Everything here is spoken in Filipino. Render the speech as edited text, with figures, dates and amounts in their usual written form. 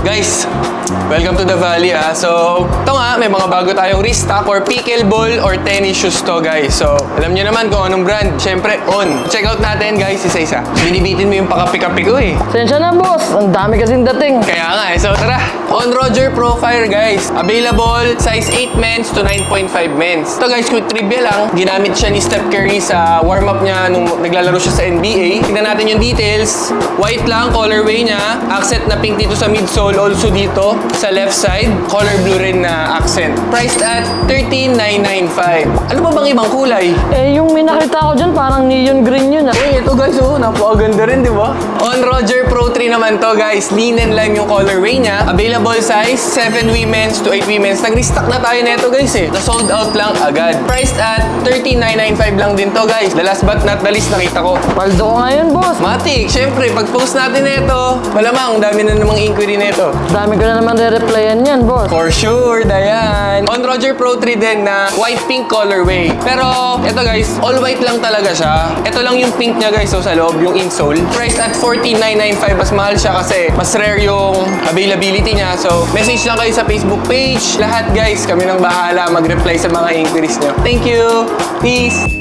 Guys, welcome to the Valley So, ito nga, may mga bago tayong restock or pickleball or tennis shoes to guys. So, alam nyo naman kung anong brand. Siyempre, On. Check out natin guys, isa-isa. Binibitin mo yung pakapi-kapi ko eh. Sensya na boss, ang dami kasing dating. Kaya nga eh. So, tara. On Roger Pro Fire guys. Available size 8 men's to 9.5 men's. Ito guys, quick trivia lang. Ginamit siya ni Steph Curry sa warm-up niya nung naglalaro siya sa NBA. Tignan natin yung details. White lang, colorway niya. Accent na pink dito sa midsole. Also dito sa left side. Color blue rin na accent. Priced at $13,995. Ano ba bang ibang kulay? Eh, yung may nakita ko dyan, parang neon green yun ah. Uy, ito guys, oh, napakaganda rin, di ba? On Roger Pro 3 naman to guys. Linen lang yung colorway niya. Available size 7 women's to 8 women's. Nag-restock na tayo nito guys eh. Na-sold out lang agad. Priced at $13,995 lang din to guys. The last but not the least nakita ko. Paldo ko ngayon boss. Matik, syempre, pag-post natin nito, malamang dami na namang inquiry nito. Dami ko na naman re-replyan yan boss. For sure, Dayan. On Roger Pro 3 din na white-pink colorway. Pero, ito guys, all white lang talaga siya. Ito lang yung pink niya guys, so sa loob, yung insole. Priced at $14,995. Mas mahal siya kasi mas rare yung availability niya. So, message lang kayo sa Facebook page. Lahat guys, kami nang bahala mag-reply sa mga inquiries niyo. Thank you! Peace!